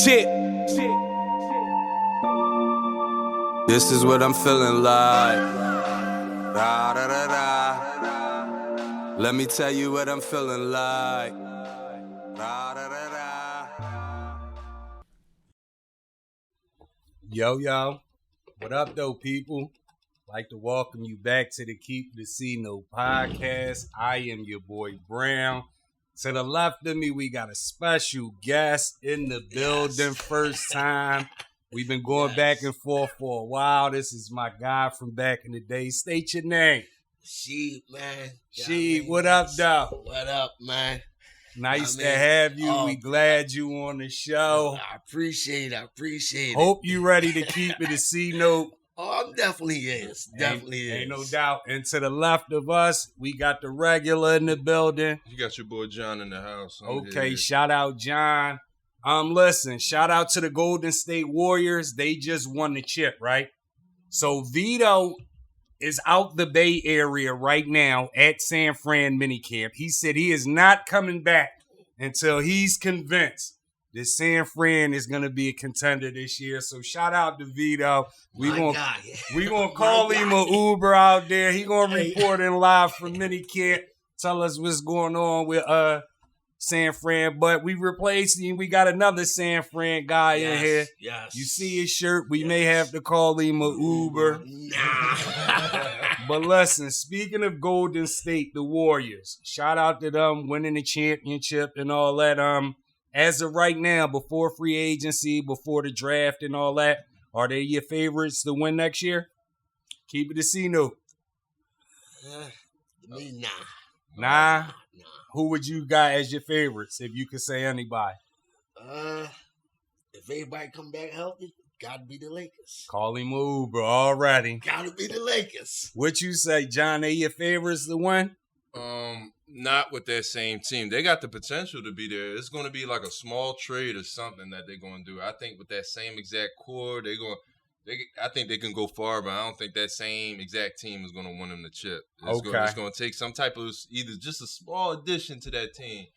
Shit. This is what I'm feeling like. Da, da, da, da. Let me tell you what I'm feeling like. Da, da, da, da. Yo, what up though, people? Like to welcome you back to the Keep the C No podcast. I am your boy Brown. To the left of me, we got a special guest in the building. First time. We've been going back and forth for a while. This is my guy from back in the day. State your name. Shidd, man. Shidd, what up, though? What up, man? Nice to have you. We glad you on the show. I appreciate it. Hope you ready to keep it a C note. Oh, definitely is. Ain't no doubt. And to the left of us, we got the regular in the building. You got your boy John in the house. Okay, shout out John. Listen, shout out to the Golden State Warriors. They just won the chip, right? So Vito is out the Bay Area right now at San Fran minicamp. He said he is not coming back until he's convinced that San Fran is going to be a contender this year. So shout out to Vito. We gonna call him a Oouuber out there. He gonna report in live from minicamp. Tell us what's going on with San Fran. But we replaced him. We got another San Fran guy in here. Yes. You see his shirt. We may have to call him a Oouuber. Nah. But listen, speaking of Golden State, the Warriors. Shout out to them winning the championship and all that. As of right now, before free agency, before the draft and all that, are they your favorites to win next year? Keep it a C note. Me, Nah. Who would you got as your favorites, if you could say anybody? If everybody come back healthy, gotta be the Lakers. Call him Oouuber already. Gotta be the Lakers. What you say, John? They your favorites to win? Not with that same team. They got the potential to be there. It's going to be like a small trade or something that they're going to do. I think with that same exact core, I think they can go far, but I don't think that same exact team is going to win them the chip. It's going to take some type of either just a small addition to that team.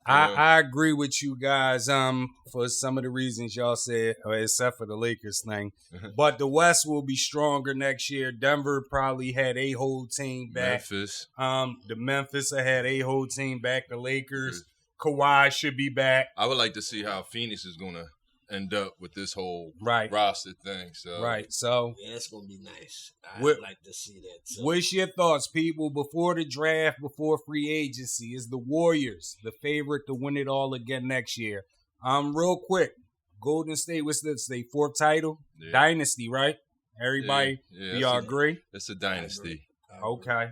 I agree with you guys for some of the reasons y'all said, except for the Lakers thing. But the West will be stronger next year. Denver probably had a whole team back. Memphis. The Memphis had a whole team back. The Lakers, Kawhi should be back. I would like to see how Phoenix is going to end up with this whole roster thing. So yeah, it's gonna be nice. I'd like to see that too. What's your thoughts, people? Before the draft, before free agency, is the Warriors the favorite to win it all again next year? Real quick, Golden State, what's this? Their fourth title? Yeah. Dynasty, right? Everybody, y'all agree? It's a dynasty. Okay.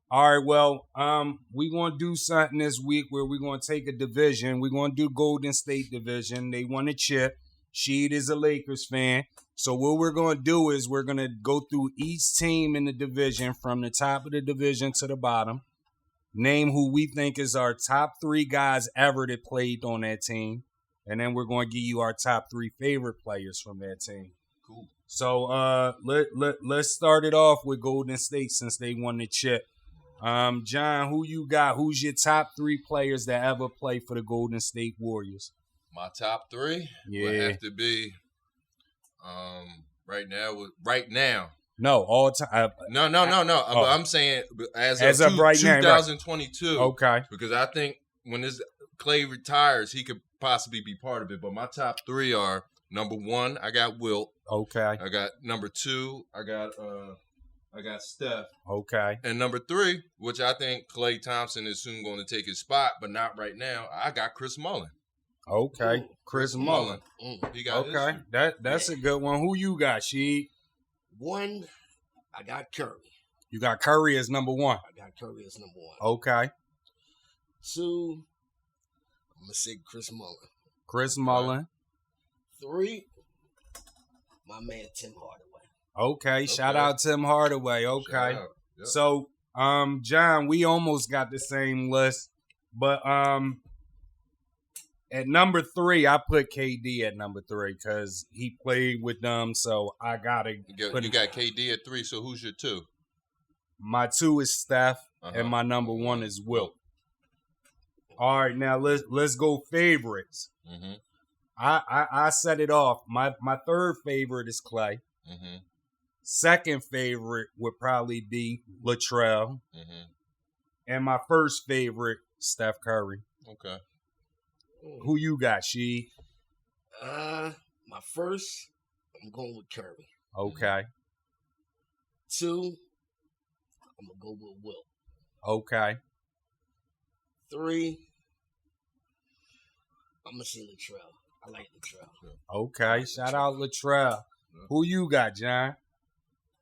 All right, well, we're going to do something this week where we're going to take a division. We're going to do Golden State division. They won a chip. Shidd is a Lakers fan. So what we're going to do is we're going to go through each team in the division from the top of the division to the bottom. Name who we think is our top 3 guys ever that played on that team. And then we're going to give you our top 3 favorite players from that team. Cool. So let's start it off with Golden State since they won the chip. John, who you got? Who's your top 3 players that ever played for the Golden State Warriors? My top 3 would have to be right now. No, all time. No. Oh. I'm saying as of right 2022. Now, right. Okay. Because I think when this Klay retires, he could possibly be part of it. But my top 3 are number 1, I got Wilt. Okay. I got number 2, I got Steph. Okay. And number 3, which I think Klay Thompson is soon going to take his spot, but not right now, I got Chris Mullin. Okay. Chris Mullin. He got That's a good one. Who you got, Shidd? 1, I got Curry. You got Curry as number 1. I got Curry as number 1. Okay. 2, I'm going to say Chris Mullin. Chris Mullin. 3, my man Tim Hardaway. Okay, shout out Tim Hardaway. Okay. Yep. So, John, we almost got the same list, but at number 3, I put KD at number 3 because he played with them, so I gotta put You got KD at 3, so who's your 2? My 2 is Steph, and my number 1 is Wilt. All right, now let's go favorites. I set it off. My third favorite is Klay. Mm-hmm. Second favorite would probably be Latrell. Mm-hmm. And my first favorite, Steph Curry. Okay. Who you got, She? My first, I'm going with Curry. Okay. 2, I'm gonna go with Will. Okay. 3, I'm gonna say Latrell. I like Latrell. Okay. Shout out Latrell. Who you got, John?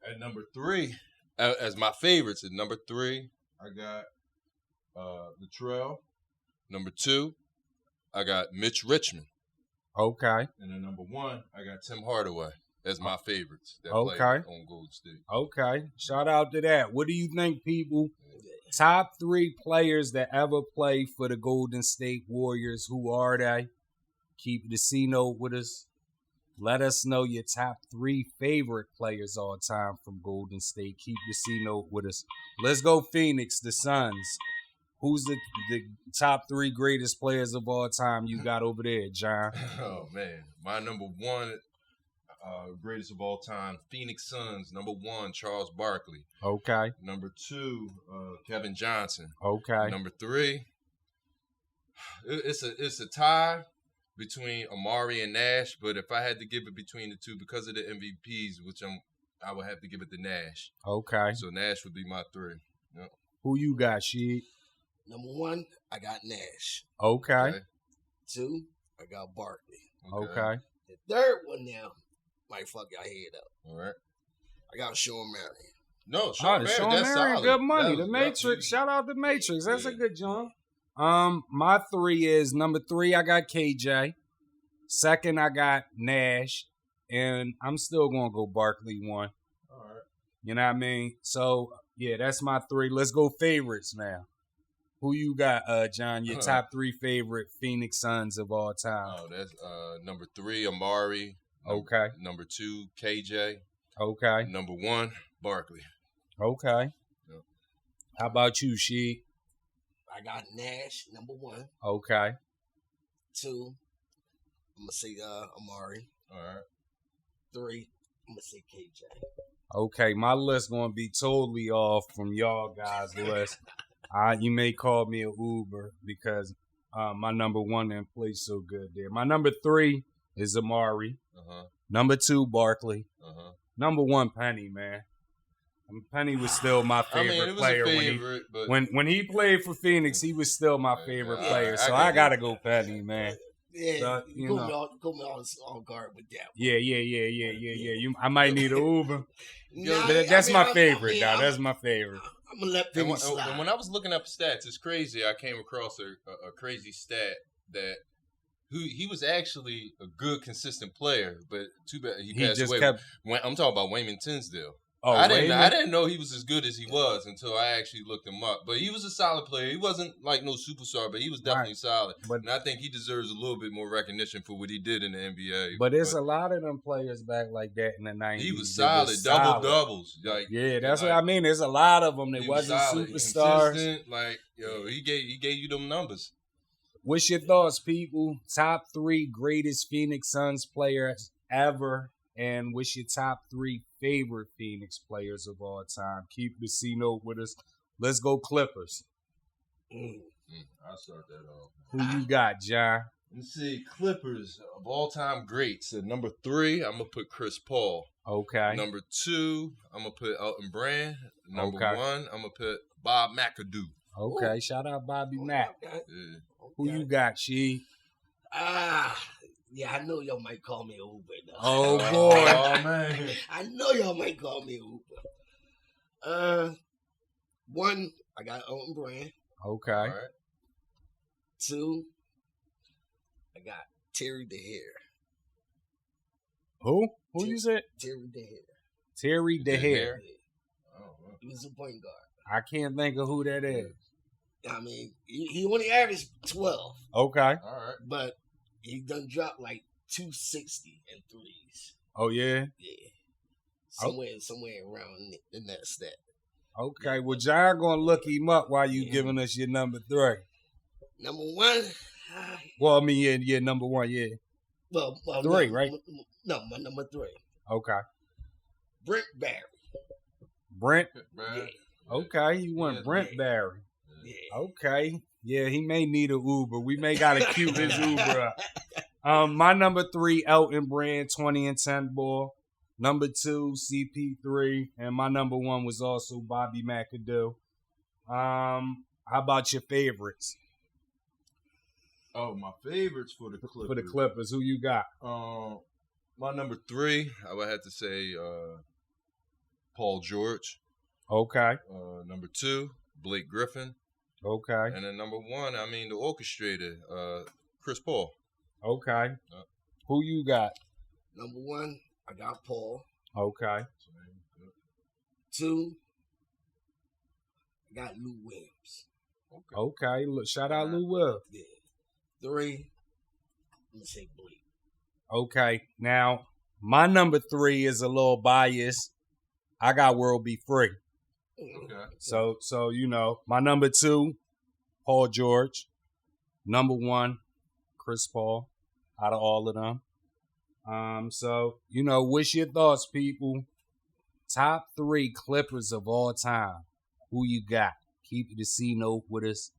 At number 3, as my favorites, at number 3, I got Latrell. Number 2, I got Mitch Richmond. Okay. And then number 1, I got Tim Hardaway as my favorites that Okay. play on Golden State. Okay. Shout out to that. What do you think, people? Top 3 players that ever played for the Golden State Warriors. Who are they? Keep the C note with us. Let us know your top 3 favorite players all time from Golden State. Keep the C note with us. Let's go Phoenix, the Suns. Who's the top 3 greatest players of all time you got over there, John? Oh, man. My number 1 greatest of all time, Phoenix Suns. Number 1, Charles Barkley. Okay. Number 2, Kevin Johnson. Okay. Number 3, it's a tie between Amari and Nash, but if I had to give it between the two because of the MVPs, I would have to give it to Nash. Okay. So Nash would be my 3. Yep. Who you got, Sheed? Number 1, I got Nash. Okay. 2, I got Barkley. Okay. The third one now might fuck y'all head up. All right. I got Sean Marion. No, Sean Marion, Sean that's Marion, solid. good money. That The was- Matrix. Shout out the Matrix. That's a Yeah. good joint. My 3 is number 3, I got KJ. Second, I got Nash. And I'm still gonna go Barkley 1. All right. You know what I mean? So yeah, that's my 3. Let's go favorites now. Who you got, John? Your top 3 favorite Phoenix Suns of all time. Oh, that's number 3, Amari. Okay. Number 2, KJ. Okay. Number 1, Barkley. Okay. Yep. How about you, Sheed? I got Nash, number 1. Okay. 2, I'm going to say Amari. All right. 3, I'm going to say KJ. Okay, my list gonna be totally off from y'all guys' list. You may call me a Uber because my number 1 didn't play so good there. My number 3 is Amari. Number 2, Barkley. Number 1, Penny, man. Penny was still my favorite it was player a favorite, but when he played for Phoenix. He was still my favorite player, so I gotta go Penny, man. Yeah, So, you you put know. me on guard with that. Yeah. I might need an Uber. Nah, That's my favorite, yeah, dog. That's my favorite. I'm going to let And Penny when, slide. and when I was looking up stats, it's crazy. I came across a crazy stat that he was actually a good, consistent player, but too bad he passed just away. kept. I'm talking about Wayman Tinsdale. Oh, I Raymond? didn't know he was as good as he was until I actually looked him up. But he was a solid player. He wasn't like no superstar, but he was definitely solid. But And I think he deserves a little bit more recognition for what he did in the NBA. But it's a lot of them players back like that in the 90s. he was that solid, double doubles. Like Yeah, that's like, what I mean. There's a lot of them that he was wasn't solid, superstars. consistent. Like he gave you them numbers. What's your thoughts, people? Top 3 greatest Phoenix Suns players ever, and what's your top 3 favorite Phoenix players of all time? Keep the C note with us. Let's go Clippers. I'll start that off. Who you got, John? Let's see, Clippers of all time greats. At number 3, I'm gonna put Chris Paul. Okay. Number 2, I'm gonna put Elton Brand. Number Okay. 1, I'm gonna put Bob McAdoo. Okay. Shout out Bobby Mack. Okay. Yeah. Who you got, She? Yeah, I know y'all might call me Uber. Though. Oh boy. Oh man. I know y'all might call me Uber. 1, I got Elton Brand. Okay. All right. 2, I got Terry DeHare. Who you said? Terry DeHare. Terry DeHare. DeHare. Oh, wow. He was a point guard. I can't think of who that is. I mean, he only averaged 12, Okay. All right. but he done dropped like 260 in threes. Oh yeah. Yeah, somewhere around in that stat. Okay. Well, John gonna look him up while you Yeah. giving us your number 3. Number 1, Well, I mean, yeah, number 1, yeah. Three, no, right? No, my number 3. Okay. Brent Barry. Brent. Bruh. Okay, you went Yeah, Brent yeah. Barry. Yeah. Okay. Yeah, he may need an Uber. We may gotta queue his Uber up. My number 3, Elton Brand, 20 and 10 ball. Number 2, CP3, and my number 1 was also Bobby McAdoo. How about your favorites Oh, my favorites for the Clippers. for the Clippers? Who you got? My number 3, I would have to say Paul George. Okay, Number 2, Blake Griffin. okay, And then number 1, I mean the orchestrator, Chris Paul. okay. Who you got? Number 1, I got Paul. Okay, 2, I got Lou Williams. okay. Look, shout out Lou Will. Yeah. 3, I'm gonna say Blake. Okay, now my number 3 is a little biased. I got World Be Free. Okay. So you know, my number 2, Paul George. Number 1, Chris Paul. Out of all of them. So you know, what's your thoughts, people? Top 3 Clippers of all time. Who you got? Keep it a C note with us.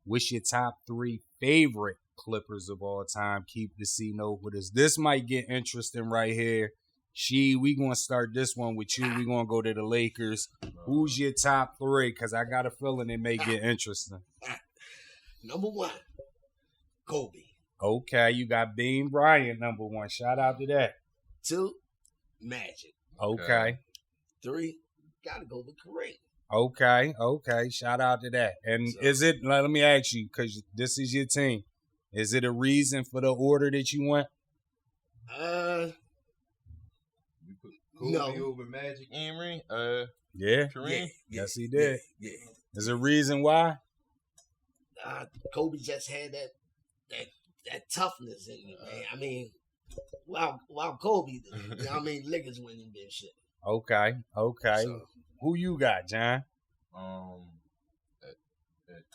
What's your top 3 favorite Clippers of all time? Keep the C note with us. This might get interesting right here. We gonna start this one with you. We gonna go to the Lakers. Who's your top 3? Because I got a feeling it may get interesting. Number 1, Kobe. Okay, you got Bean Bryant, number 1. Shout out to that. 2, Magic. Okay. 3, gotta go with Kareem. Okay. Shout out to that. And So- is it, let me ask you, because this is your team, is it a reason for the order that you went? You put Kobe No. over Magic Emery, Yeah. Kareem. Yes, he did. Yeah. There's a reason why? Kobe just had that toughness in him, man. I mean, while Kobe, you know what I mean, Lakers winning this shit. Okay. So, Who you got, John? At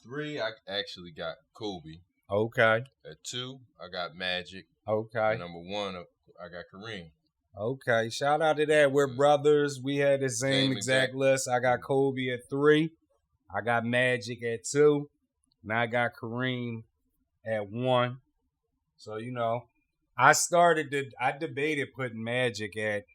3, I actually got Kobe. Okay. At 2, I got Magic. Okay. At number 1, I got Kareem. Okay. Shout out to that. We're brothers. We had the same exact list. I got Kobe at 3. I got Magic at 2. And I got Kareem at 1. So, you know, I debated putting Magic at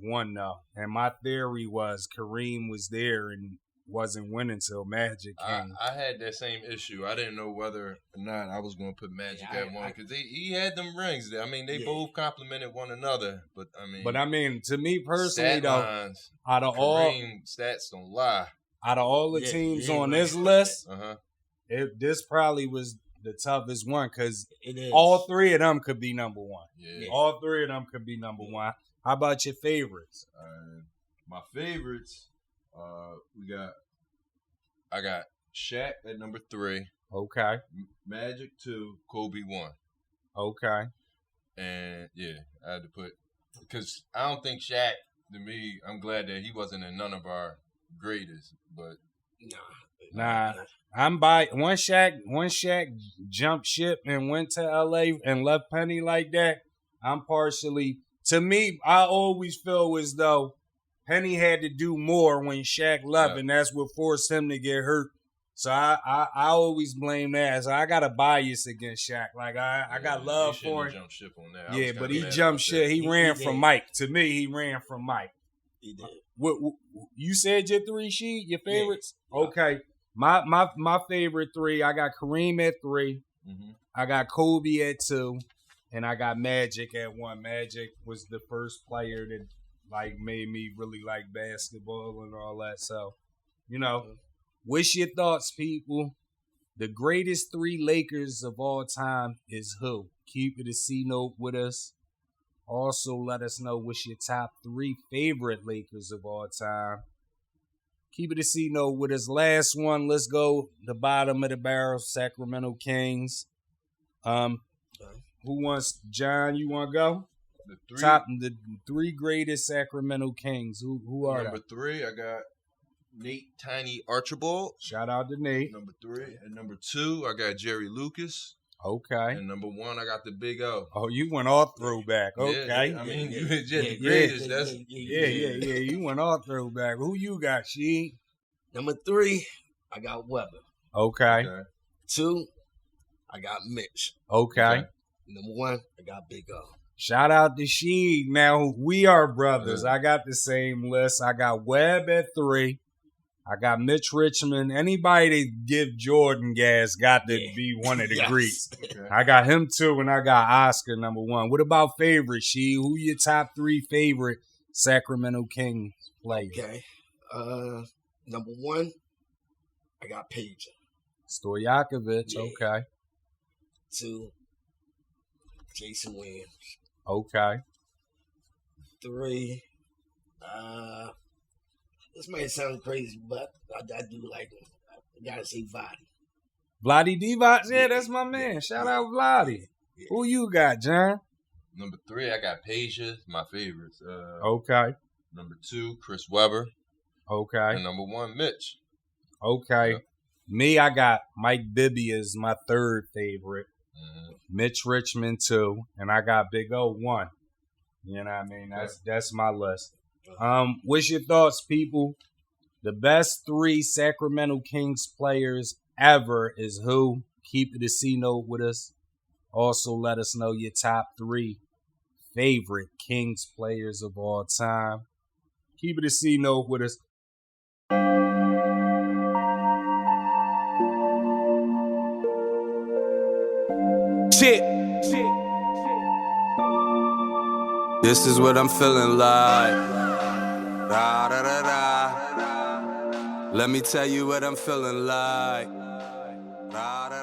1 though. And my theory was Kareem was there and wasn't winning till Magic came. I had that same issue. I didn't know whether or not I was going to put Magic at 1 because he had them rings. I mean, they both complemented one another. But I mean, to me personally stat though, lines, out of Kareem stats don't lie. all the Yeah, teams yeah, on right. this list, Uh-huh. this probably was the toughest one because it is. all 3 of them could be number 1. Yeah. All 3 of them could be number 1. How about your favorites? My favorites, I got Shaq at number 3, Okay. Magic 2, Kobe 1. Okay. And yeah, I had to put, because I don't think Shaq, to me, I'm glad that he wasn't in none of our greatest, but Nah. I'm by one Shaq jumped ship and went to LA and left Penny like that. I'm partially, to me, I always feel as though Penny had to do more when Shaq left, and that's what forced him to get hurt. So I always blame that. So I got a bias against Shaq. Like I got love for him. Jump ship on that. Yeah, but he jumped ship. He ran from Mike. To me, he ran from Mike. He did. What you said your 3 sheet, your favorites? Yeah. Okay. My favorite 3, I got Kareem at 3. Mm-hmm. I got Kobe at 2. And I got Magic at 1. Magic was the first player that like made me really like basketball and all that. So, you know, what's your thoughts, people? The greatest 3 Lakers of all time is who? Keep it a C note with us. Also, let us know what's your top 3 favorite Lakers of all time. Keep it a C note with us. Last one, let's go the bottom of the barrel, Sacramento Kings. Who wants, John, you want to go? The 3 greatest Sacramento Kings. Who are Number they? 3, I got Nate Tiny Archibald. Shout out to Nate. Number 3. And number 2, I got Jerry Lucas. Okay. And number 1, I got the Big O. Oh, you went all throwback. Okay. Yeah, I mean, you just the yeah, greatest. That's Yeah. You went all throwback. Who you got, Shidd? Number 3, I got Weber. Okay. 2, I got Mitch. Okay. Number 1, I got Big O. Shout out to Shidd. Now, we are brothers. I got the same list. I got Webb at 3. I got Mitch Richmond. Anybody that give Jordan gas got to be one of the greats. Okay. I got him 2, and I got Oscar number 1. What about favorite, Shidd? Who your top 3 favorite Sacramento Kings players? Okay. Number 1, I got Pager. Stojakovic. Yeah. Okay. 2, Jason Williams. Okay. 3, this might sound crazy, but I do like him. I gotta say Vadi. Vlade Divac? Yeah, that's my man. Shout out Vlade. Yeah. Who you got, John? Number 3, I got Peja, my favorites. Okay. Number 2, Chris Webber. Okay. And number 1, Mitch. Okay. Yeah. Me, I got Mike Bibby as my 3rd favorite. Mm-hmm. Mitch Richmond 2, and I got Big O 1. You know what I mean? That's my list. What's your thoughts, people? The best 3 Sacramento Kings players ever is who? Keep it a C-note with us. Also, let us know your top 3 favorite Kings players of all time. Keep it a C-note with us. Shit. This is what I'm feeling like. Da, da, da, da. Let me tell you what I'm feeling like. Da, da,